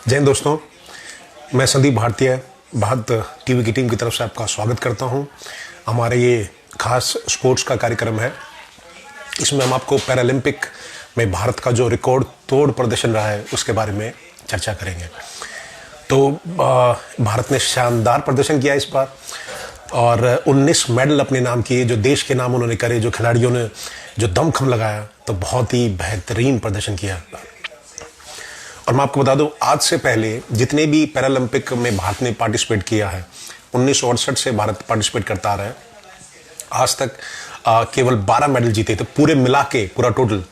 जय हिंद दोस्तों, मैं संदीप भारतीय भारत टीवी की टीम की तरफ से आपका स्वागत करता हूं। हमारे ये खास स्पोर्ट्स का कार्यक्रम है। इसमें हम आपको पैरालंपिक में भारत का जो रिकॉर्ड तोड़ प्रदर्शन रहा है उसके बारे में चर्चा करेंगे। तो भारत ने शानदार प्रदर्शन किया इस बार और 19 मेडल अपने नाम किए, जो देश के नाम उन्होंने करे, जो खिलाड़ियों ने जो दमखम लगाया, तो बहुत ही बेहतरीन प्रदर्शन किया। और मैं आपको बता दूं, आज से पहले जितने भी पैरालंपिक में भारत ने पार्टिसिपेट किया है, 1968 से भारत पार्टिसिपेट करता आ रहा है, आज तक केवल 12 मेडल जीते थे, पूरे मिला के पूरा टोटल।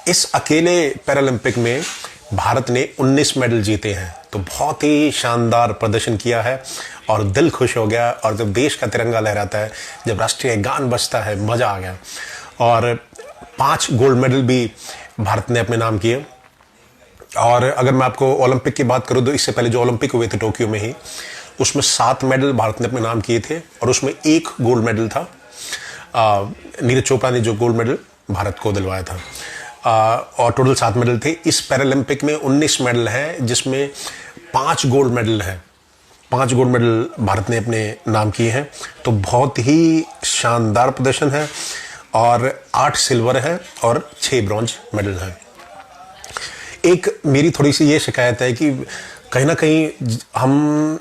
इस अकेले पैरालंपिक में भारत ने 19 मेडल जीते हैं, तो बहुत ही शानदार प्रदर्शन किया है और दिल खुश हो गया। और जब देश का तिरंगा लहराता है, जब राष्ट्रीय गान बजता है, मजा आ गया। और 5 गोल्ड मेडल भी भारत ने अपने नाम किए। और अगर मैं आपको ओलंपिक की बात करूं तो इससे पहले जो ओलंपिक हुए थे टोक्यो में ही, उसमें 7 मेडल भारत ने अपने नाम किए थे और उसमें 1 गोल्ड मेडल था। नीरज चोपड़ा ने जो गोल्ड मेडल भारत को दिलवाया था। और टोटल 7 मेडल थे। इस पैरालंपिक में 19 मेडल हैं, जिसमें 5 गोल्ड मेडल हैं। 5 गोल्ड मेडल भारत ने अपने नाम किए हैं, तो बहुत ही शानदार प्रदर्शन है। और 8 सिल्वर है और 6 ब्रॉन्ज मेडल हैं। एक मेरी थोड़ी सी ये शिकायत है कि कहीं ना कहीं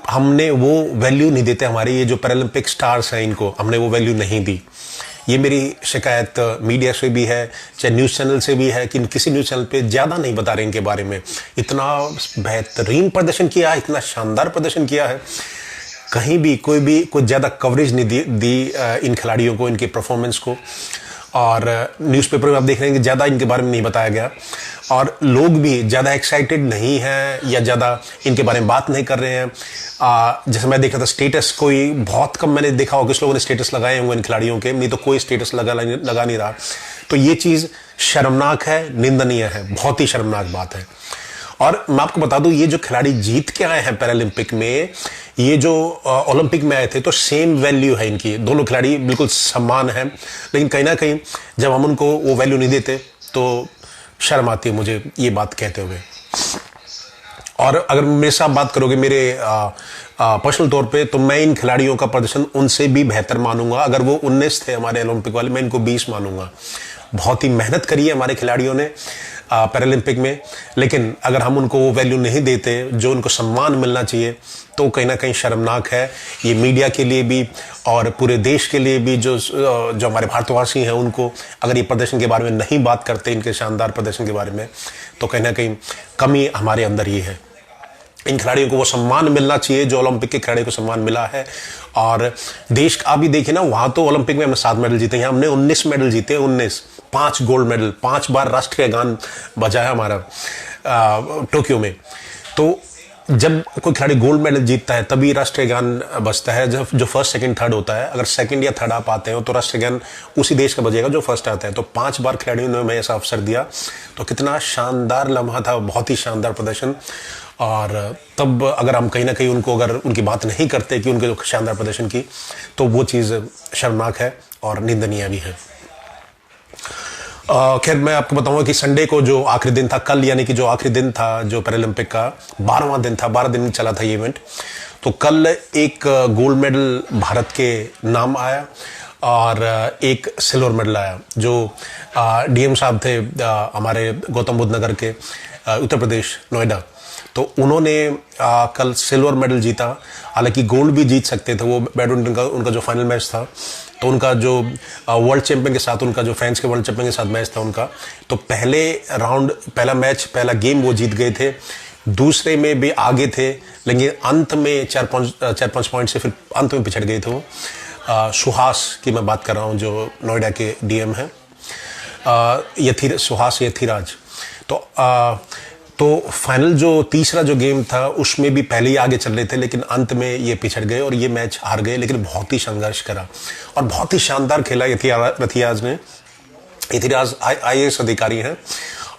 हमने वो वैल्यू नहीं देते, हमारे ये जो पैरालंपिक स्टार्स हैं इनको हमने वो वैल्यू नहीं दी। ये मेरी शिकायत मीडिया से भी है, चाहे न्यूज़ चैनल से भी है, कि किसी न्यूज़ चैनल पे ज़्यादा नहीं बता रहे इनके बारे में। इतना बेहतरीन प्रदर्शन किया है, इतना शानदार प्रदर्शन किया है, कहीं भी कोई ज़्यादा कवरेज नहीं दी इन खिलाड़ियों को, इनके परफॉर्मेंस को। और न्यूज़पेपर में आप देख रहे हैं कि ज़्यादा इनके बारे में नहीं बताया गया और लोग भी ज़्यादा एक्साइटेड नहीं हैं या ज़्यादा इनके बारे में बात नहीं कर रहे हैं। जैसे मैं देखा था स्टेटस, कोई बहुत कम मैंने देखा होगा कुछ लोगों ने स्टेटस लगाए होंगे इन खिलाड़ियों के, नहीं तो कोई स्टेटस लगा नहीं रहा। तो ये चीज़ शर्मनाक है, निंदनीय है, बहुत ही शर्मनाक बात है। और मैं आपको बता दूं, ये जो खिलाड़ी जीत के आए हैं पैरालंपिक में, ये जो ओलंपिक में आए थे, तो सेम वैल्यू है इनकी। दोनों खिलाड़ी बिल्कुल समान हैं, लेकिन कहीं ना कहीं जब हम उनको वो वैल्यू नहीं देते तो शर्म आती है मुझे ये बात कहते हुए। और अगर मेरे साथ बात करोगे मेरे पर्सनल तौर पे, तो मैं इन खिलाड़ियों का प्रदर्शन उनसे भी बेहतर मानूंगा। अगर वो 19 थे हमारे ओलंपिक वाले, मैं इनको 20 मानूंगा। बहुत ही मेहनत करी है हमारे खिलाड़ियों ने पैरालंपिक में, लेकिन अगर हम उनको वो वैल्यू नहीं देते जो उनको सम्मान मिलना चाहिए, तो कहीं ना कहीं शर्मनाक है ये मीडिया के लिए भी और पूरे देश के लिए भी। जो हमारे भारतवासी हैं उनको अगर ये प्रदर्शन के बारे में नहीं बात करते, इनके शानदार प्रदर्शन के बारे में, तो कहीं ना कहीं कमी हमारे अंदर ये है। इन खिलाड़ियों को वो सम्मान मिलना चाहिए जो ओलंपिक के खिलाड़ियों को सम्मान मिला है। और देश का भी देखिए ना, वहां तो ओलंपिक में हमने 7 मेडल जीते हैं, हमने 19 मेडल जीते, 19, 5 गोल्ड मेडल, 5 बार राष्ट्रीय गान बजा है हमारा टोक्यो में। तो जब कोई खिलाड़ी गोल्ड मेडल जीतता है तभी राष्ट्रीय गान बजता है, जब जो फर्स्ट सेकंड थर्ड होता है। अगर सेकंड या थर्ड आप आते हो तो राष्ट्रीय गान उसी देश का बजेगा जो फर्स्ट आता है। तो 5 बार खिलाड़ियों ने हमें ऐसा अवसर दिया, तो कितना शानदार लम्हा था, बहुत ही शानदार प्रदर्शन। और तब अगर हम कहीं ना कहीं उनको अगर उनकी बात नहीं करते कि उनके जो शानदार प्रदर्शन की, तो वो चीज़ शर्मनाक है और निंदनीय भी है। खैर, मैं आपको बताऊंगा कि संडे को जो आखिरी दिन था, कल यानी कि जो आखिरी दिन था जो पैरालंपिक का 12वां दिन था, 12 दिन चला था ये इवेंट, तो कल एक गोल्ड मेडल भारत के नाम आया और एक सिल्वर मेडल आया। जो डीएम साहब थे हमारे गौतम बुद्ध नगर के, उत्तर प्रदेश, नोएडा, तो उन्होंने कल सिल्वर मेडल जीता। हालांकि गोल्ड भी जीत सकते थे, वो बैडमिंटन का उनका जो फाइनल मैच था, तो उनका जो वर्ल्ड चैंपियन के साथ, उनका जो फ्रांस के वर्ल्ड चैंपियन के साथ मैच था उनका, तो पहले राउंड, पहला मैच, पहला गेम वो जीत गए थे। दूसरे में भी आगे थे, लेकिन अंत में 4-5 पॉइंट से फिर अंत में पिछड़ गए थे वो। सुहास की मैं बात कर रहा हूँ, जो नोएडा के डीएम हैं, सुहास यथिराज। तो फाइनल जो तीसरा जो गेम था उसमें भी पहले ही आगे चल रहे थे, लेकिन अंत में ये पिछड़ गए और ये मैच हार गए। लेकिन बहुत ही संघर्ष करा और बहुत ही शानदार खेला यथिराज ने। यथिराज IAS अधिकारी हैं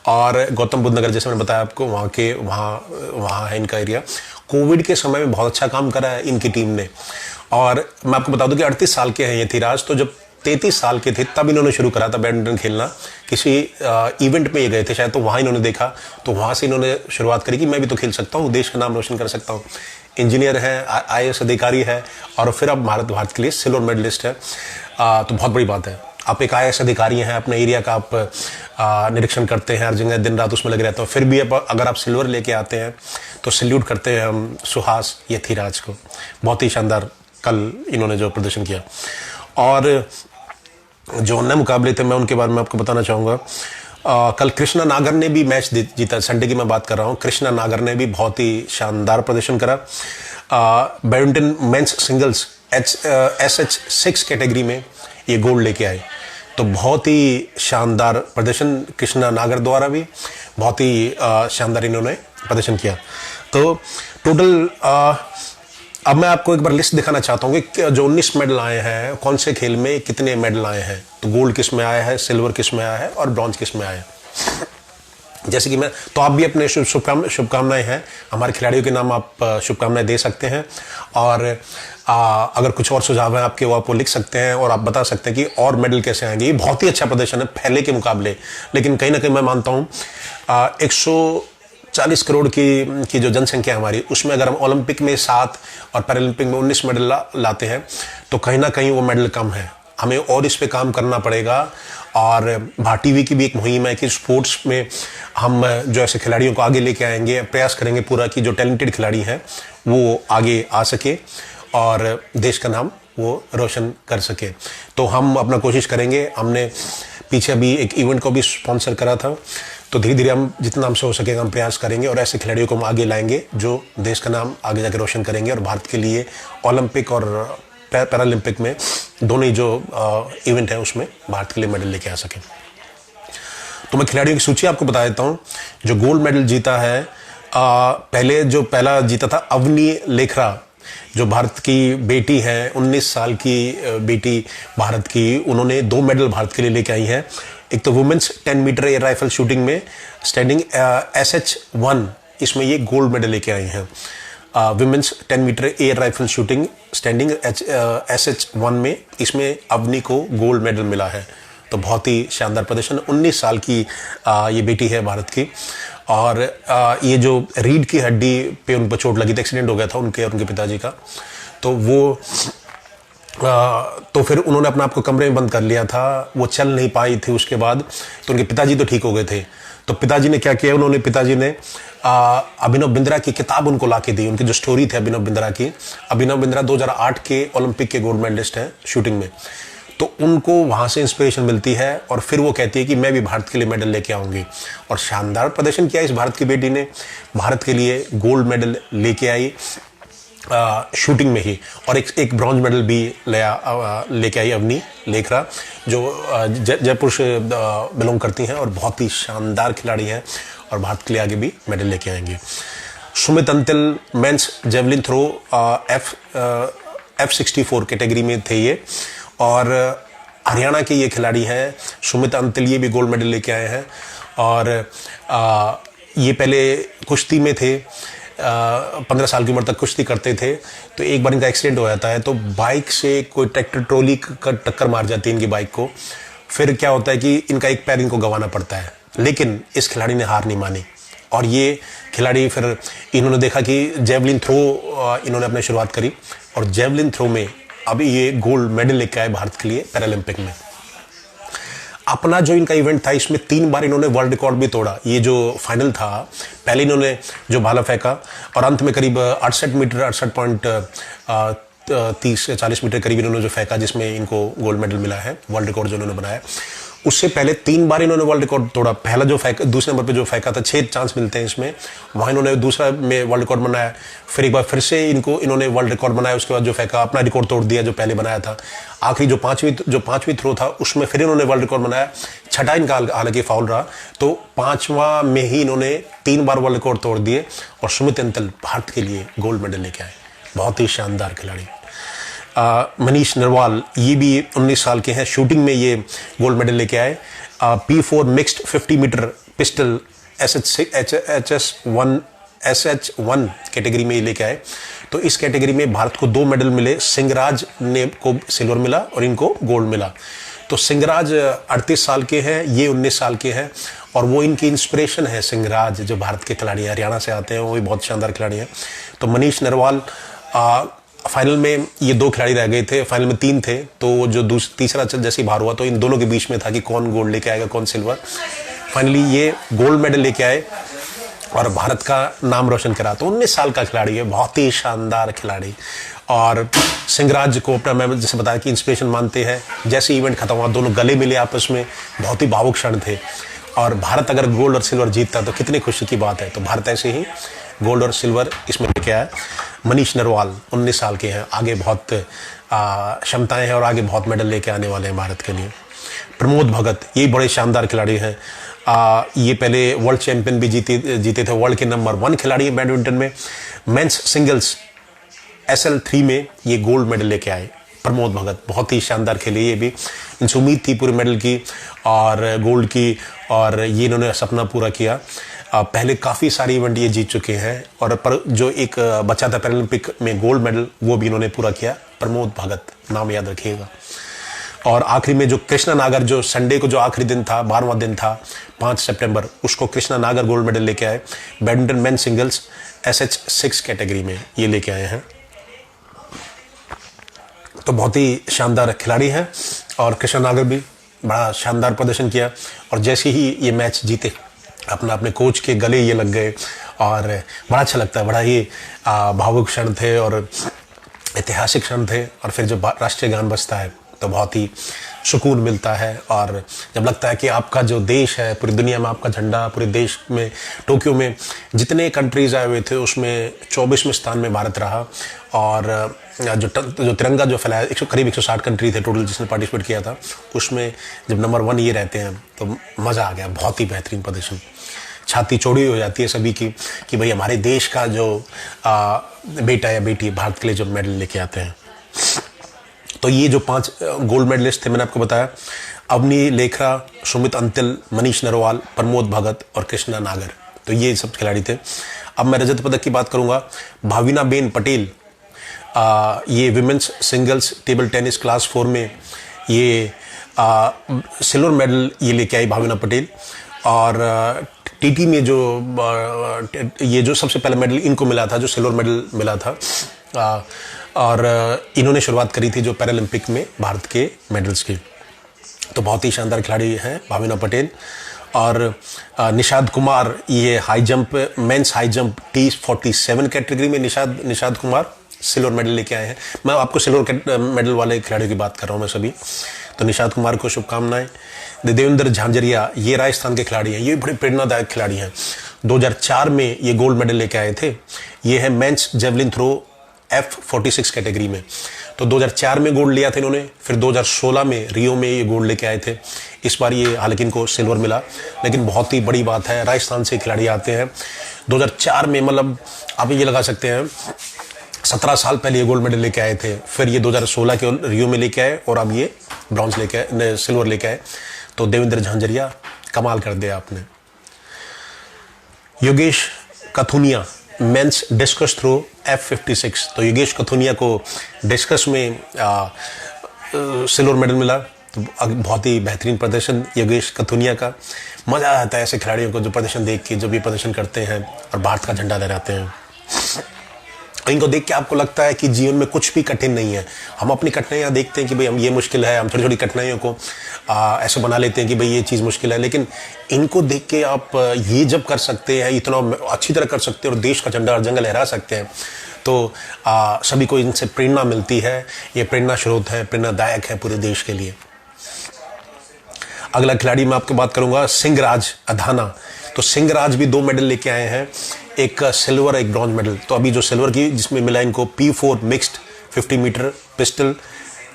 और गौतम बुद्ध नगर, जैसे मैंने बताया आपको, वहाँ है इनका एरिया। कोविड के समय में बहुत अच्छा काम करा है इनकी टीम ने। और मैं आपको बता दूं कि 38 साल के हैं यथिराज। तो जब 33 साल के थे तब इन्होंने शुरू करा था बैडमिंटन खेलना। किसी इवेंट में ये गए थे शायद, तो वहाँ इन्होंने देखा, तो वहाँ से इन्होंने शुरुआत करी कि मैं भी तो खेल सकता हूँ, देश का नाम रोशन कर सकता हूँ। इंजीनियर है, IAS अधिकारी है, और फिर अब भारत के लिए सिल्वर मेडलिस्ट है। तो बहुत बड़ी बात है। आप एक IAS अधिकारी हैं, अपने एरिया का आप निरीक्षण करते हैं, हर जगह दिन रात उसमें लगे रहते हो, फिर भी अगर आप सिल्वर लेके आते हैं तो सैल्यूट करते हैं हम सुहास यथिराज को। बहुत ही शानदार कल इन्होंने जो प्रदर्शन किया। और जो अन्य मुकाबले थे मैं उनके बारे में आपको बताना चाहूँगा। कल कृष्णा नागर ने भी मैच जीता। संडे की मैं बात कर रहा हूँ। कृष्णा नागर ने भी बहुत ही शानदार प्रदर्शन करा। Badminton men's singles SH6 category में ये गोल्ड लेके आए। तो बहुत ही शानदार प्रदर्शन कृष्णा नागर द्वारा भी, बहुत ही शानदार इन्होंने प्रदर्शन किया। तो टोटल अब मैं आपको एक बार लिस्ट दिखाना चाहता हूँ कि जो 19 मेडल आए हैं, कौन से खेल में कितने मेडल आए हैं। तो गोल्ड किस में आया है, सिल्वर किस में आया है, और ब्रॉन्ज किस में आया है। जैसे कि मैं, तो आप भी अपने शुभकामनाएं हैं, हमारे खिलाड़ियों के नाम आप शुभकामनाएं दे सकते हैं। और अगर कुछ और सुझाव हैं आपके, वो आप लिख सकते हैं और आप बता सकते हैं कि और मेडल कैसे आएंगे। ये बहुत ही अच्छा प्रदर्शन है पहले के मुकाबले, लेकिन कहीं ना कहीं मैं मानता हूँ 140 करोड़ की जो जनसंख्या है हमारी, उसमें अगर हम ओलंपिक में 7 और पैरालंपिक में 19 मेडल लाते हैं तो कहीं ना कहीं वो मेडल कम है। हमें और इस पे काम करना पड़ेगा। और भारत टीवी की भी एक मुहिम है कि स्पोर्ट्स में हम जो ऐसे खिलाड़ियों को आगे लेके आएंगे, प्रयास करेंगे पूरा कि जो टैलेंटेड खिलाड़ी हैं वो आगे आ सके और देश का नाम वो रोशन कर सके। तो हम अपना कोशिश करेंगे। हमने पीछे अभी एक इवेंट को भी स्पॉन्सर करा था, तो धीरे धीरे हम जितना हमसे हो सकेगा हम प्रयास करेंगे और ऐसे खिलाड़ियों को हम आगे लाएंगे जो देश का नाम आगे जाकर रोशन करेंगे और भारत के लिए ओलंपिक और पैरालंपिक में दोनों ही जो इवेंट है उसमें भारत के लिए मेडल लेके आ सके। तो मैं खिलाड़ियों की सूची आपको बता देता हूं। जो गोल्ड मेडल जीता है, पहला जीता था अवनी लेखरा, जो भारत की बेटी है, 19 साल की बेटी भारत की। उन्होंने 2 मेडल भारत के लिए लेके आई हैं। एक तो women's 10 metre air rifle shooting में स्टैंडिंग SH1, इसमें ये गोल्ड मेडल लेके आई हैं। Women's 10 metre air rifle shooting standing SH1 में इसमें अवनी को गोल्ड मेडल मिला है। तो बहुत ही शानदार प्रदर्शन। 19 साल की ये बेटी है भारत की। और ये जो रीढ़ की हड्डी पे उन पर चोट लगी थी, एक्सीडेंट हो गया था उनके और उनके पिताजी का, तो वो तो फिर उन्होंने अपना आपको कमरे में बंद कर लिया था, वो चल नहीं पाई थी उसके बाद। तो उनके पिताजी तो ठीक हो गए थे। तो पिताजी ने क्या किया, पिताजी ने अभिनव बिंद्रा की किताब उनको ला के दी। उनकी जो स्टोरी थी अभिनव बिंद्रा की, अभिनव बिंद्रा 2008 के ओलंपिक के गोल्ड मेडलिस्ट हैं शूटिंग में। तो उनको वहां से इंस्पिरेशन मिलती है और फिर वो कहती है कि मैं भी भारत के लिए मेडल लेके आऊंगी। और शानदार प्रदर्शन किया इस भारत की बेटी ने, भारत के लिए गोल्ड मेडल लेके आई शूटिंग में ही। और एक ब्रॉन्ज मेडल भी लेके आई अवनी लेखरा, जो जयपुर से बिलोंग करती हैं और बहुत ही शानदार खिलाड़ी हैं और भारत के लिए आगे भी मेडल लेके आएंगे। Sumit Antil men's javelin throw F64 category में थे ये, और हरियाणा के ये खिलाड़ी हैं सुमित अंतिल, ये भी गोल्ड मेडल लेके आए हैं। और ये पहले कुश्ती में थे, 15 साल की उम्र तक कुश्ती करते थे। तो एक बार इनका एक्सीडेंट हो जाता है, तो बाइक से कोई ट्रैक्टर ट्रॉली का टक्कर मार जाती है इनकी बाइक को। फिर क्या होता है कि इनका एक पैर इनको गंवाना पड़ता है, लेकिन इस खिलाड़ी ने हार नहीं मानी। और ये खिलाड़ी फिर इन्होंने देखा कि जेवलिन थ्रो इन्होंने अपनी शुरुआत करी, और जेवलिन थ्रो में अभी ये गोल्ड मेडल लेके आए भारत के लिए पैरालंपिक में। अपना जो इनका इवेंट था इसमें 3 बार इन्होंने वर्ल्ड रिकॉर्ड भी तोड़ा। ये जो फाइनल था, पहले इन्होंने जो भाला फेंका और अंत में करीब 68 मीटर 68.30-40 मीटर करीब इन्होंने जो फेंका, जिसमें इनको गोल्ड मेडल मिला है, वर्ल्ड रिकॉर्ड जो इन्होंने बनाया। उससे पहले 3 बार इन्होंने वर्ल्ड रिकॉर्ड तोड़ा। पहला जो फेंका, दूसरे नंबर पे जो फेंका था, 6 चांस मिलते हैं इसमें, वहाँ इन्होंने दूसरा में वर्ल्ड रिकॉर्ड बनाया। फिर एक बार फिर से इन्होंने वर्ल्ड रिकॉर्ड बनाया, उसके बाद जो फेंका अपना रिकॉर्ड तोड़ दिया जो पहले बनाया था। आखिरी जो पांचवी थ्रो था उसमें फिर इन्होंने वर्ल्ड रिकॉर्ड बनाया। छठा इनका हालांकि फाउल रहा, तो 5वां में ही इन्होंने 3 बार वर्ल्ड रिकॉर्ड तोड़ दिए और सुमित अंतिल भारत के लिए गोल्ड मेडल लेके आए। बहुत ही शानदार खिलाड़ी। मनीष नरवाल, ये भी 19 साल के हैं, शूटिंग में ये गोल्ड मेडल लेके आए। P4 mixed 50 metre pistol HS1 SH1 category में ये लेके आए। तो इस कैटेगरी में भारत को 2 मेडल मिले। सिंहराज ने को सिल्वर मिला और इनको गोल्ड मिला। तो सिंहराज 38 साल के हैं, ये 19 साल के हैं और वो इनकी इंस्पिरेशन है। सिंहराज जो भारत के खिलाड़ी हैं, हरियाणा से आते हैं, वो भी बहुत शानदार खिलाड़ी हैं। तो मनीष नरवाल फाइनल में ये 2 खिलाड़ी रह गए थे, फाइनल में 3 थे। तो जो तीसरा जैसे बाहर हुआ तो इन दोनों के बीच में था कि कौन गोल्ड लेके आएगा कौन सिल्वर। फाइनली ये गोल्ड मेडल लेके आए और भारत का नाम रोशन करा। तो 19 साल का खिलाड़ी है, बहुत ही शानदार खिलाड़ी। और सिंहराज को अपना, मैं जैसे बताया कि इंस्पिरेशन मानते हैं। जैसे इवेंट खत्म हुआ दोनों गले मिले आपस में, बहुत ही भावुक क्षण थे। और भारत अगर गोल्ड और सिल्वर जीतता तो कितनी खुशी की बात है। तो भारत ऐसे ही गोल्ड और सिल्वर इसमें लेके आया। मनीष नरवाल 19 साल के हैं, आगे बहुत क्षमताएं हैं और आगे बहुत मेडल लेके आने वाले हैं भारत के लिए। प्रमोद भगत ये बड़े शानदार खिलाड़ी हैं। ये पहले वर्ल्ड चैंपियन भी जीते थे, वर्ल्ड के नंबर 1 खिलाड़ी है बैडमिंटन में। मेंस सिंगल्स SL3 में ये गोल्ड मेडल लेके आए। प्रमोद भगत बहुत ही शानदार खेले, ये भी इनसे उम्मीद थी पूरे मेडल की और गोल्ड की, और ये इन्होंने सपना पूरा किया। पहले काफ़ी सारी इवेंट ये जीत चुके हैं और पर जो एक बचा था पैरालंपिक में गोल्ड मेडल, वो भी इन्होंने पूरा किया। प्रमोद भगत नाम याद रखिएगा। और आखिरी में जो कृष्णा नागर, जो संडे को जो आखिरी दिन था, 12वां दिन था 5 सितंबर, उसको कृष्णा नागर गोल्ड मेडल लेके आए। Badminton main singles SH6 category में ये लेके आए हैं। तो बहुत ही शानदार खिलाड़ी हैं और कृष्णा नागर भी बड़ा शानदार प्रदर्शन किया। और जैसे ही ये मैच जीते अपने कोच के गले ये लग गए और बड़ा अच्छा लगता है। बड़ा ही भावुक क्षण थे और ऐतिहासिक क्षण थे। और फिर जब राष्ट्रीय गान बजता है तो बहुत ही सुकून मिलता है। और जब लगता है कि आपका जो देश है, पूरी दुनिया में आपका झंडा, पूरे देश में टोक्यो में जितने कंट्रीज आए हुए थे उसमें 24वें स्थान में भारत रहा। और जो तिरंगा जो फैलाया, करीब 160 कंट्री थे टोटल जिसने पार्टिसिपेट किया था, उसमें जब नंबर 1 ये रहते हैं तो मज़ा आ गया। बहुत ही बेहतरीन प्रदर्शन, छाती चौड़ी हो जाती है सभी की कि भाई हमारे देश का जो बेटा या बेटी भारत के लिए जो मेडल लेके आते हैं। तो ये जो 5 गोल्ड मेडलिस्ट थे मैंने आपको बताया, अवनी लेखरा, सुमित अंतिल, मनीष नरवाल, प्रमोद भगत और कृष्णा नागर। तो ये सब खिलाड़ी थे। अब मैं रजत पदक की बात करूंगा। भाविना बेन पटेल, ये women's singles table tennis class 4 में ये सिल्वर मेडल ये लेके आई भाविना पटेल। और टीटी में ये जो सबसे पहला मेडल इनको मिला था, जो सिल्वर मेडल मिला था। और इन्होंने शुरुआत करी थी जो पैरालंपिक में भारत के मेडल्स की। तो बहुत ही शानदार खिलाड़ी हैं भाविना पटेल। और निषाद कुमार, ये high jump, mains high jump T47 category में निषाद कुमार सिल्वर मेडल लेके आए हैं। मैं आपको सिल्वर मेडल वाले खिलाड़ियों की बात कर रहा हूँ मैं सभी। तो निषाद कुमार को शुभकामनाएं। देवेंद्र झांझरिया, ये राजस्थान के खिलाड़ी हैं, ये बड़े प्रेरणादायक खिलाड़ी हैं। 2004 में ये गोल्ड मेडल लेके आए थे। ये है mains javelin throw F46 category में। तो 2004 में गोल्ड लिया था इन्होंने, फिर 2016 में रियो में ये गोल्ड लेके आए थे। इस बार ये हालांकि इनको सिल्वर मिला, लेकिन बहुत ही बड़ी बात है, राजस्थान से खिलाड़ी आते हैं। 2004 में मतलब आप ये लगा सकते हैं 17 साल पहले ये गोल्ड मेडल लेके आए थे। फिर ये 2016 के रियो में लेके आए और अब ये ब्रॉन्ज लेके आए, सिल्वर लेके आए। तो देवेंद्र झांझरिया कमाल कर दिया आपने। Yogesh Kathuniya, men's discus throw F56। तो योगेश कथुनिया को डिस्कस में सिल्वर मेडल मिला। तो बहुत ही बेहतरीन प्रदर्शन योगेश कथुनिया का। मज़ा आता है ऐसे खिलाड़ियों को जो प्रदर्शन देख के, जब ये प्रदर्शन करते हैं और भारत का झंडा लहराते हैं। इनको देख के आपको लगता है कि जीवन में कुछ भी कठिन नहीं है। हम अपनी कठिनाइयाँ देखते हैं कि भाई हम ये मुश्किल है, हम छोटी छोटी कठिनाइयों को ऐसे बना लेते हैं कि भाई ये चीज़ मुश्किल है। लेकिन इनको देख के आप ये जब कर सकते हैं, इतना अच्छी तरह कर सकते हैं और देश का झंडा हर जगह लहरा सकते हैं, तो सभी को इनसे प्रेरणा मिलती है। ये प्रेरणा स्रोत है, प्रेरणादायक है पूरे देश के लिए। अगला खिलाड़ी मैं आपको बात करूंगा सिंहराज अधाना। तो सिंहराज भी 2 मेडल लेके आए हैं, एक सिल्वर एक ब्रॉन्ज मेडल। तो अभी जो सिल्वर की जिसमें मिला इनको P4 mixed 50 metre pistol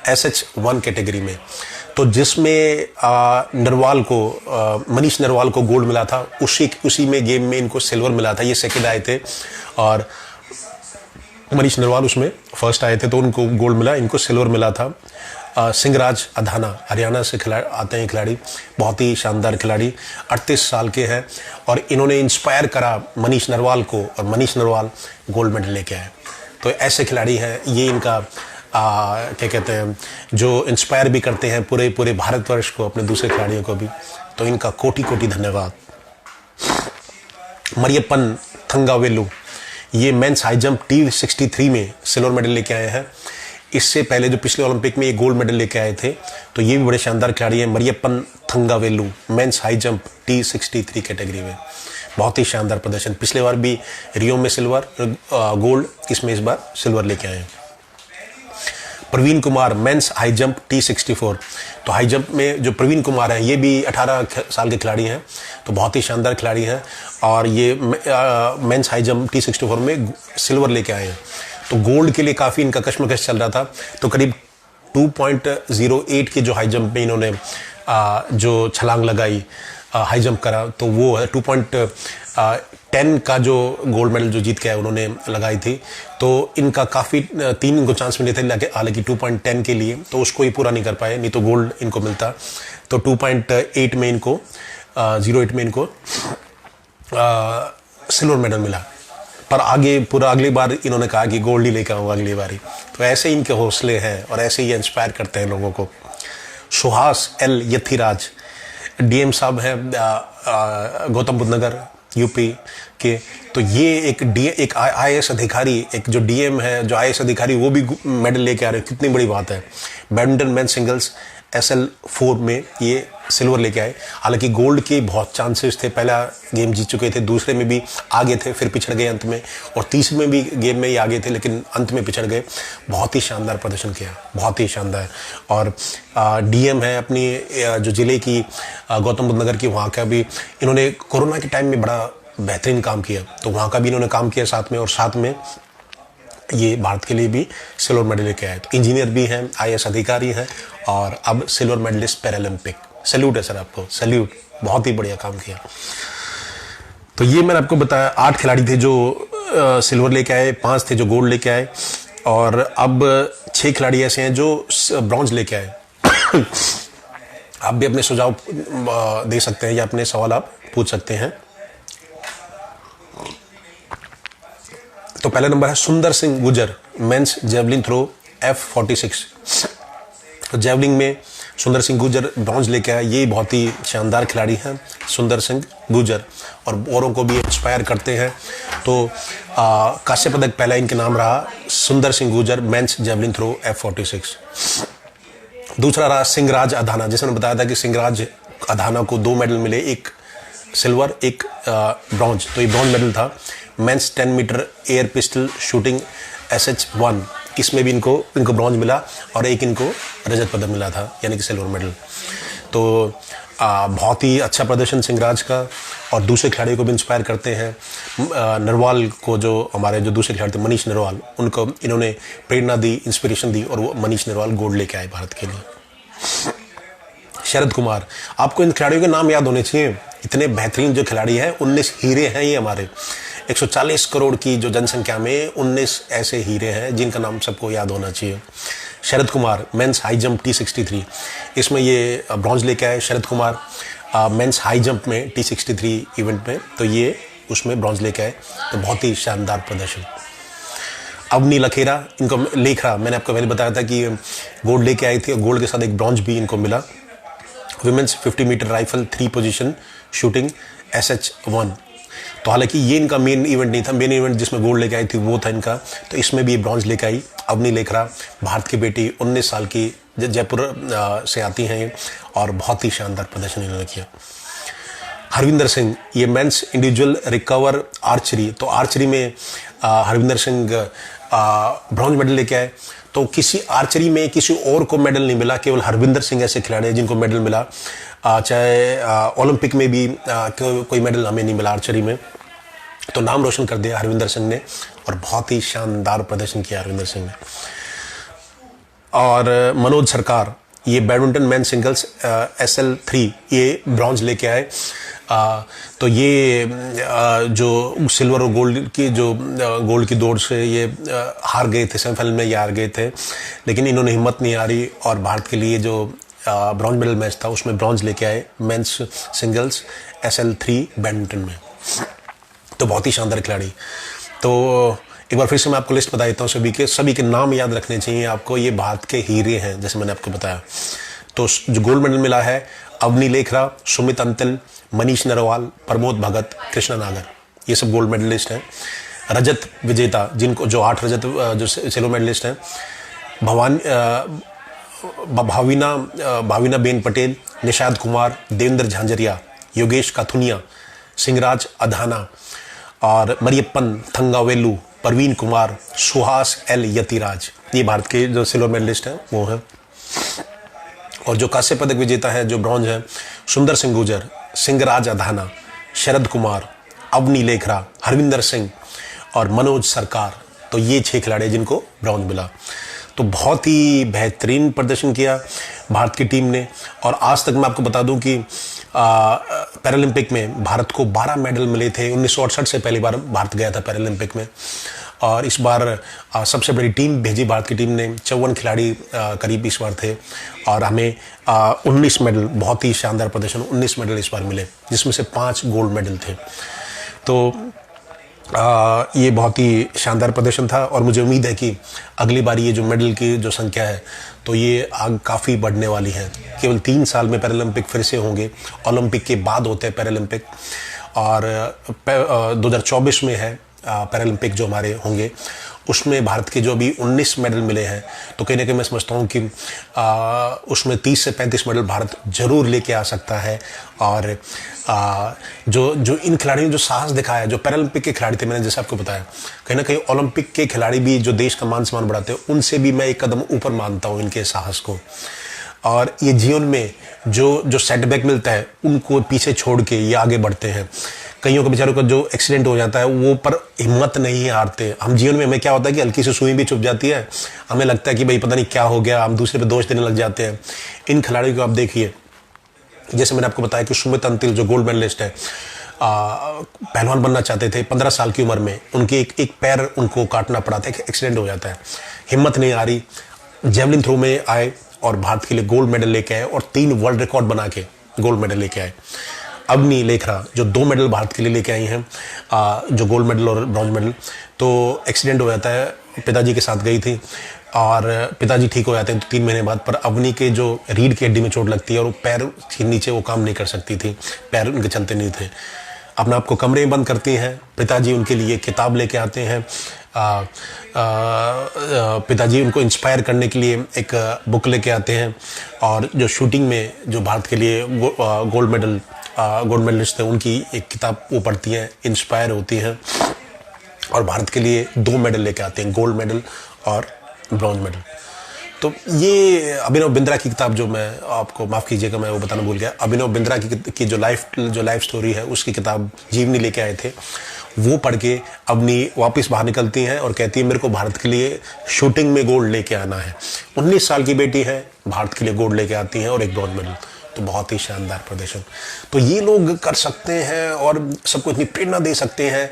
SH1 category में। तो जिसमें नरवाल को मनीष नरवाल को गोल्ड मिला था, उसी में गेम में इनको सिल्वर मिला था। ये सेकंड आए थे और मनीष नरवाल उसमें फर्स्ट आए थे, तो उनको गोल्ड मिला, इनको सिल्वर मिला था। सिंहराज अधाना, हरियाणा से आते हैं खिलाड़ी, बहुत ही शानदार खिलाड़ी, 38 साल के हैं और इन्होंने इंस्पायर करा मनीष नरवाल को और मनीष नरवाल गोल्ड मेडल लेके आए। तो ऐसे खिलाड़ी हैं ये, इनका क्या कहते हैं, जो इंस्पायर भी करते हैं पूरे भारतवर्ष को, अपने दूसरे खिलाड़ियों को भी। तो इनका कोटि कोटि धन्यवाद। मरियप्पन थंगावेलु, ये मेंस हाई जंप T63 में सिल्वर मेडल लेके आए हैं। इससे पहले जो पिछले ओलंपिक में ये गोल्ड मेडल लेके आए थे, तो ये भी बड़े शानदार खिलाड़ी हैं। Mariyappan Thangavelu mains high jump T63 category में बहुत ही शानदार प्रदर्शन। पिछले बार भी रियो में सिल्वर, गोल्ड, इसमें इस बार सिल्वर लेके आए हैं। Praveen Kumar men's high jump T64, तो हाई जंप में जो प्रवीण कुमार हैं ये भी 18 साल के खिलाड़ी हैं, तो बहुत ही शानदार खिलाड़ी हैं और ये मेंस हाई जंप T64 में सिल्वर लेके आए हैं। तो गोल्ड के लिए काफ़ी इनका कश्मकश चल रहा था, तो करीब 2.08 के जो हाई जंप में इन्होंने जो छलांग लगाई, हाई जंप करा, तो वो 2.10 का जो गोल्ड मेडल जो जीत के आए उन्होंने लगाई थी। तो इनका काफ़ी 3 इनको चांस मिले थे, हालांकि 2.10 के लिए, तो उसको ये पूरा नहीं कर पाए, नहीं तो गोल्ड इनको मिलता। तो 2.8 में इनको 08 में इनको सिल्वर मेडल मिला, पर अगली बार इन्होंने कहा कि गोल्ड ही लेकर आऊँगा अगली बारी। तो ऐसे इनके हौसले हैं और ऐसे ही इंस्पायर करते हैं लोगों को। सुहास एल यथिराज, डीएम साहब हैं गौतम बुद्ध नगर यूपी के, तो ये एक आईएएस अधिकारी, एक जो डीएम है, जो आईएएस अधिकारी, वो भी मेडल लेके आ रहे हैं, कितनी बड़ी बात है। बैडमिंटन मेन सिंगल्स SL4 में ये सिल्वर लेके आए। हालांकि गोल्ड के बहुत चांसेस थे, पहला गेम जीत चुके थे, दूसरे में भी आगे थे, फिर पिछड़ गए अंत में, और तीसरे में भी गेम में ही आगे थे लेकिन अंत में पिछड़ गए। बहुत ही शानदार प्रदर्शन किया, बहुत ही शानदार। और डीएम है अपनी जो ज़िले की गौतम बुद्ध नगर की, वहाँ का भी इन्होंने कोरोना के टाइम में बड़ा बेहतरीन काम किया, तो वहाँ का भी इन्होंने काम किया साथ में, और साथ में ये भारत के लिए भी सिल्वर मेडल लेके आए। तो इंजीनियर भी हैं, आईएएस अधिकारी हैं और अब सिल्वर मेडलिस्ट पैरालंपिक। सैल्यूट है सर आपको, सैल्यूट, बहुत ही बढ़िया काम किया। तो ये मैंने आपको बताया 8 खिलाड़ी थे जो सिल्वर लेके आए, 5 थे जो गोल्ड लेके आए, और अब 6 खिलाड़ी ऐसे हैं जो ब्रॉन्ज लेके आए। आप भी अपने सुझाव दे सकते हैं या अपने सवाल आप पूछ सकते हैं। तो पहला नंबर है Sundar Singh Gurjar, men's javelin throw F46। तो जेवलिंग में सुंदर सिंह गुर्जर ब्रॉन्ज लेके आए। ये बहुत ही शानदार खिलाड़ी हैं सुंदर सिंह गुर्जर, और औरों को भी इंस्पायर करते हैं। तो कांस्य पदक पहला इनके नाम रहा, Sundar Singh Gurjar men's javelin throw F46। दूसरा रहा सिंहराज अधाना, जैसे मैंने बताया था कि सिंहराज अधाना को 2 मेडल मिले, एक सिल्वर एक ब्रॉन्ज। तो ये ब्रॉन्ज मेडल था men's 10 metre air pistol shooting SH1, इसमें भी इनको ब्रॉन्ज मिला, और एक इनको रजत पदक मिला था, यानी कि सिल्वर मेडल। तो बहुत ही अच्छा प्रदर्शन सिंहराज का, और दूसरे खिलाड़ियों को भी इंस्पायर करते हैं। नरवाल को, जो हमारे जो दूसरे खिलाड़ी थे मनीष नरवाल, उनको इन्होंने प्रेरणा दी, इंस्पिरेशन दी, और वो मनीष नरवाल गोल्ड लेके आए भारत के लिए। शरद कुमार, आपको इन खिलाड़ियों के नाम याद होने चाहिए, इतने बेहतरीन जो खिलाड़ी हैं, 19 हीरे हैं ये हमारे। 140 करोड़ की जो जनसंख्या में 19 ऐसे हीरे हैं जिनका नाम सबको याद होना चाहिए। Sharad Kumar men's high jump T63, इसमें ये ब्रॉन्ज लेके आए Sharad Kumar men's high jump में T63 इवेंट में, तो ये उसमें ब्रॉन्ज लेके आए। तो बहुत ही शानदार प्रदर्शन। अवनी लखेरा, इनको लेखरा, मैंने आपको पहले बताया था कि गोल्ड लेके आई थी, और गोल्ड के साथ एक ब्रॉन्ज भी इनको मिला। Women's 50 metre rifle 3 position shooting SH1। तो हालांकि ये इनका मेन इवेंट नहीं था, मेन इवेंट जिसमें गोल्ड लेके आई थी वो था इनका, तो इसमें भी ब्रॉन्ज लेके आई अवनी लेखरा, भारत की बेटी, 19 साल की, जयपुर से आती हैं, और बहुत ही शानदार प्रदर्शन इन्होंने किया। हरविंदर सिंह, ये मेंस इंडिविजुअल रिकवर आर्चरी, तो आर्चरी में हरविंदर सिंह ब्रॉन्ज मेडल लेके आए। तो किसी आर्चरी में किसी और को मेडल नहीं मिला, केवल हरविंदर सिंह ऐसे खिलाड़ी हैं जिनको मेडल मिला। चाहे ओलंपिक में भी कोई मेडल हमें नहीं मिला आर्चरी में। तो नाम रोशन कर दिया हरविंदर सिंह ने, और बहुत ही शानदार प्रदर्शन किया हरविंदर सिंह ने। और मनोज सरकार, ये बैडमिंटन मैन सिंगल्स SL3 ये ब्रॉन्ज लेके आए। तो ये जो सिल्वर और गोल्ड की जो गोल्ड की दौड़ से ये हार गए थे, सेमीफाइनल में ये हार गए थे, लेकिन इन्होंने हिम्मत नहीं हारी और भारत के लिए जो ब्रॉन्ज मेडल मैच था उसमें ब्रॉन्ज लेके आए मेंस सिंगल्स SL3 बैडमिंटन में। तो बहुत ही शानदार खिलाड़ी। तो एक बार फिर से मैं आपको लिस्ट बता देता हूँ सभी के नाम याद रखने चाहिए आपको। ये भारत के हीरे हैं जैसे मैंने आपको बताया। तो जो गोल्ड मेडल मिला है अवनी लेखरा, सुमित अंतिल, मनीष नरवाल, प्रमोद भगत, कृष्णा नागर, ये सब गोल्ड मेडलिस्ट हैं। रजत विजेता जिनको जो 8 रजत जो सिल्वर मेडलिस्ट हैं, भाविना बेन पटेल, निषाद कुमार, देवेंद्र झांझरिया, योगेश काथुनिया, सिंहराज अधाना और मरियप्पन थंगावेलू, परवीन कुमार, सुहास एल यतिराज, ये भारत के जो सिल्वर मेडलिस्ट हैं वो हैं। और जो कांस्य पदक विजेता है जो ब्रॉन्ज है, सुंदर सिंह गुर्जर, सिंहराज अधाना, शरद कुमार, अवनी लेखरा, हरविंदर सिंह और मनोज सरकार। तो ये 6 खिलाड़ी जिनको ब्रॉन्ज मिला। तो बहुत ही बेहतरीन प्रदर्शन किया भारत की टीम ने। और आज तक मैं आपको बता दूं कि पैरालंपिक में भारत को 12 मेडल मिले थे। 1968 से पहली बार भारत गया था पैरालंपिक में। और इस बार सबसे बड़ी टीम भेजी भारत की टीम ने, 54 खिलाड़ी करीब इस बार थे और हमें 19 मेडल, बहुत ही शानदार प्रदर्शन, 19 मेडल इस बार मिले, जिसमें से 5 गोल्ड मेडल थे। तो ये बहुत ही शानदार प्रदर्शन था और मुझे उम्मीद है कि अगली बार ये जो मेडल की जो संख्या है तो ये आगे काफ़ी बढ़ने वाली है। केवल 3 साल में पैरालंपिक फिर से होंगे, ओलंपिक के बाद होते हैं पैरालंपिक, और 2024 में है पैरालंपिक जो हमारे होंगे, उसमें भारत के जो अभी 19 मेडल मिले हैं, तो कहीं ना कहीं मैं समझता हूँ कि उसमें 30 से 35 मेडल भारत जरूर लेके आ सकता है। और जो इन खिलाड़ियों ने जो साहस दिखाया है, जो पैरालंपिक के खिलाड़ी थे, मैंने जैसे आपको बताया, कहीं ना कहीं ओलंपिक के खिलाड़ी भी जो देश का मान सम्मान बढ़ाते हैं, उनसे भी मैं एक कदम ऊपर मानता हूँ इनके साहस को। और ये जीवन में जो सेटबैक मिलता है उनको पीछे छोड़ के ये आगे बढ़ते हैं। कईयों के बेचारों का जो एक्सीडेंट हो जाता है वो पर हिम्मत नहीं हारते। हम जीवन में हमें क्या होता है कि हल्की सी सुई भी चुभ जाती है, हमें लगता है कि भाई पता नहीं क्या हो गया, हम दूसरे पे दोष देने लग जाते हैं। इन खिलाड़ियों को आप देखिए, जैसे मैंने आपको बताया कि सुमित अंतिल जो गोल्ड मेडलिस्ट है, पहलवान बनना चाहते थे, 15 साल की उम्र में उनके एक पैर उनको काटना पड़ा था, एक्सीडेंट हो जाता है, हिम्मत नहीं आ रही, जेवलिन थ्रो में आए और भारत के लिए गोल्ड मेडल लेके आए और 3 वर्ल्ड रिकॉर्ड बना के गोल्ड मेडल लेके आए। अवनी लेखरा जो 2 मेडल भारत के लिए लेके आई हैं, जो गोल्ड मेडल और ब्रॉन्ज मेडल, तो एक्सीडेंट हो जाता है, पिताजी के साथ गई थी और पिताजी ठीक हो जाते हैं 3 महीने बाद, पर अवनी के जो रीढ़ की हड्डी में चोट लगती है और वो पैर के नीचे वो काम नहीं कर सकती थी, पैर उनके चलते नहीं थे। अपने आप को कमरे में बंद करती हैं, पिताजी उनके लिए किताब लेके आते हैं, पिताजी उनको इंस्पायर करने के लिए एक बुक लेके आते हैं और जो शूटिंग में जो भारत के लिए गोल्ड मेडलिस्ट थे उनकी एक किताब वो पढ़ती हैं, इंस्पायर होती हैं और भारत के लिए 2 मेडल लेके आते हैं, गोल्ड मेडल और ब्रॉन्ज मेडल। तो ये अभिनव बिंद्रा की किताब, जो मैं आपको माफ़ कीजिएगा मैं वो बताना भूल गया, अभिनव बिंद्रा की जो लाइफ स्टोरी है उसकी किताब जीवनी लेके आए थे, वो पढ़ के अवनी वापस बाहर निकलती हैं और कहती है मेरे को भारत के लिए शूटिंग में गोल्ड लेके आना है। 19 साल की बेटी है, भारत के लिए गोल्ड लेके आती हैं और एक ब्रॉन्ज मेडल। तो बहुत ही शानदार प्रदर्शन। तो ये लोग कर सकते हैं और सबको इतनी प्रेरणा दे सकते हैं,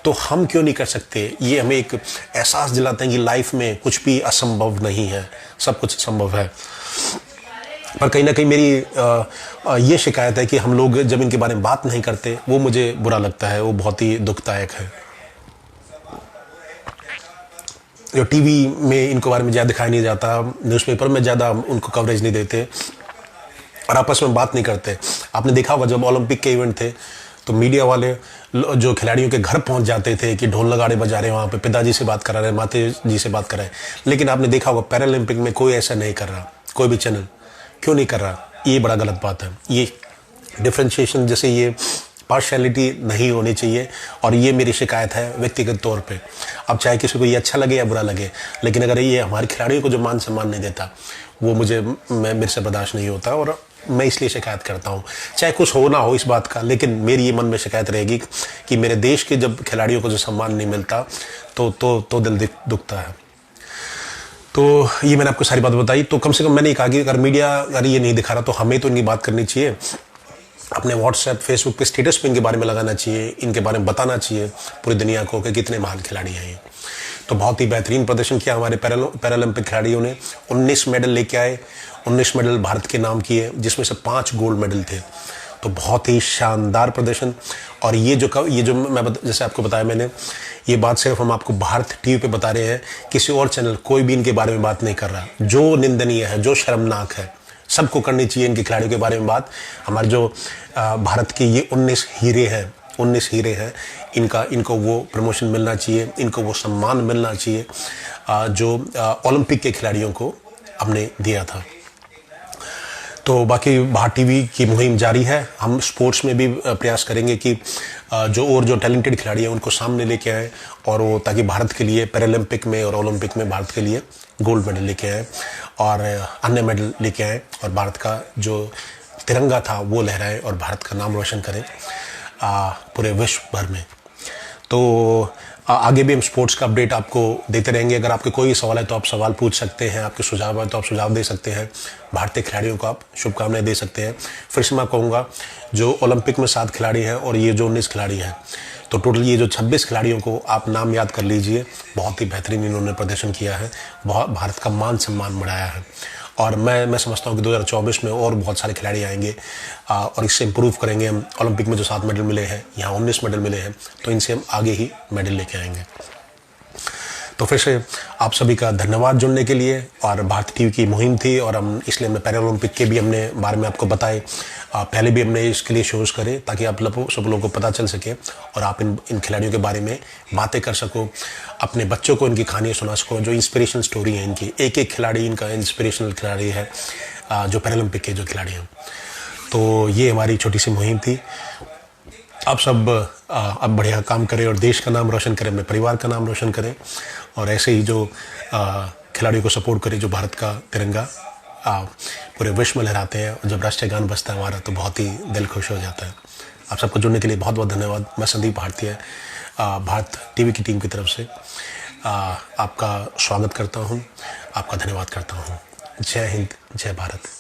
तो हम क्यों नहीं कर सकते। ये हमें एक एहसास दिलाते हैं कि लाइफ में कुछ भी असंभव नहीं है, सब कुछ संभव है। पर कहीं ना कहीं मेरी ये शिकायत है कि हम लोग जब इनके बारे में बात नहीं करते, वो मुझे बुरा लगता है, वो बहुत ही दुखदायक है। जो टीवी में इनके बारे में ज़्यादा दिखाया नहीं जाता, न्यूज़पेपर में ज़्यादा उनको कवरेज नहीं देते और आपस में बात नहीं करते। आपने देखा होगा जब ओलंपिक के इवेंट थे तो मीडिया वाले जो खिलाड़ियों के घर पहुंच जाते थे कि ढोल नगाड़े बजा रहे हैं, वहाँ पे पिताजी से बात करा रहे हैं, माते जी से बात कर रहे हैं। लेकिन आपने देखा होगा पैरालंपिक में कोई ऐसा नहीं कर रहा, कोई भी चैनल क्यों नहीं कर रहा। ये बड़ा गलत बात है। ये डिफ्रेंशिएशन, जैसे ये पार्शियलिटी नहीं होनी चाहिए और ये मेरी शिकायत है व्यक्तिगत तौर पे। अब चाहे किसी को ये अच्छा लगे या बुरा लगे, लेकिन अगर ये हमारे खिलाड़ियों को जो मान सम्मान नहीं देता, वो मेरे से बर्दाश्त नहीं होता और मैं इसलिए शिकायत करता हूँ। चाहे कुछ हो ना हो इस बात का, लेकिन मेरी ये मन में शिकायत रहेगी कि मेरे देश के जब खिलाड़ियों को जो सम्मान नहीं मिलता तो दिल दुखता है। तो ये मैंने आपको सारी बात बताई। तो कम से कम मैंने कहा कि अगर मीडिया अगर ये नहीं दिखा रहा तो हमें तो इनकी बात करनी चाहिए, अपने व्हाट्सएप फेसबुक पे स्टेटस पे इनके बारे में लगाना चाहिए, इनके बारे में बताना चाहिए पूरी दुनिया को कि कितने महान खिलाड़ी हैं ये। तो बहुत ही बेहतरीन प्रदर्शन किया हमारे पैरालंपिक खिलाड़ियों ने। 19 मेडल लेके आए, 19 मेडल भारत के नाम किए, जिसमें से 5 गोल्ड मेडल थे। तो बहुत ही शानदार प्रदर्शन। और ये जो मैं जैसे आपको बताया मैंने, ये बात सिर्फ हम आपको भारत टीवी पे बता रहे हैं, किसी और चैनल कोई भी इनके बारे में बात नहीं कर रहा, जो निंदनीय है, जो शर्मनाक है। सबको करनी चाहिए इनके खिलाड़ियों के बारे में बात। हमारे जो भारत के ये 19 हीरे हैं, इनको वो प्रमोशन मिलना चाहिए, इनको वो सम्मान मिलना चाहिए जो ओलंपिक के खिलाड़ियों को हमने दिया था। तो बाकी भारत टीवी की मुहिम जारी है। हम स्पोर्ट्स में भी प्रयास करेंगे कि जो टैलेंटेड खिलाड़ी हैं उनको सामने लेके आए, और वो ताकि भारत के लिए पैरालंपिक में और ओलंपिक में भारत के लिए गोल्ड मेडल लेके आए और अन्य मेडल लेके आए, और भारत का जो तिरंगा था वो लहराए और भारत का नाम रोशन करें पूरे विश्व भर में। तो आगे भी हम स्पोर्ट्स का अपडेट आपको देते रहेंगे। अगर आपके कोई सवाल है तो आप सवाल पूछ सकते हैं, आपके सुझाव है तो आप सुझाव दे सकते हैं, भारतीय खिलाड़ियों को आप शुभकामनाएं दे सकते हैं। फिर से मैं कहूँगा, जो ओलंपिक में 7 खिलाड़ी हैं और ये जो 19 खिलाड़ी हैं, तो टोटल ये जो 26 खिलाड़ियों को आप नाम याद कर लीजिए। बहुत ही बेहतरीन इन्होंने प्रदर्शन किया है, बहुत भारत का मान सम्मान बढ़ाया है। और मैं समझता हूँ कि 2024 में और बहुत सारे खिलाड़ी आएंगे और इससे इम्प्रूव करेंगे हम। ओलंपिक में जो 7 मेडल मिले हैं, यहाँ 19 मेडल मिले हैं, तो इनसे हम आगे ही मेडल लेके आएंगे। तो फिर से आप सभी का धन्यवाद जुड़ने के लिए। और भारत टीवी की मुहिम थी, और हम इसलिए हमने पैरालंपिक के भी हमने बारे में आपको बताए, पहले भी हमने इसके लिए शोज़ करे ताकि आप सब लोगों को पता चल सके और आप इन खिलाड़ियों के बारे में बातें कर सको, अपने बच्चों को इनकी कहानियाँ सुना सको, जो इंस्पिरेशनल स्टोरी है इनकी। एक एक खिलाड़ी इनका इंस्पिरेशनल खिलाड़ी है, जो पैरालंपिक के जो खिलाड़ी हैं। तो ये हमारी छोटी सी मुहिम थी। आप सब अब बढ़िया काम करें और देश का नाम रोशन करें, अपने परिवार का नाम रोशन करें, और ऐसे ही जो खिलाड़ियों को सपोर्ट करें जो भारत का तिरंगा पूरे विश्व में लहराते हैं। और जब राष्ट्रीय गान बजता है हमारा तो बहुत ही दिल खुश हो जाता है। आप सबको जुड़ने के लिए बहुत बहुत धन्यवाद। मैं संदीप भारतीय भारत टीवी की टीम की तरफ से आपका स्वागत करता हूँ, आपका धन्यवाद करता हूँ। जय हिंद, जय भारत।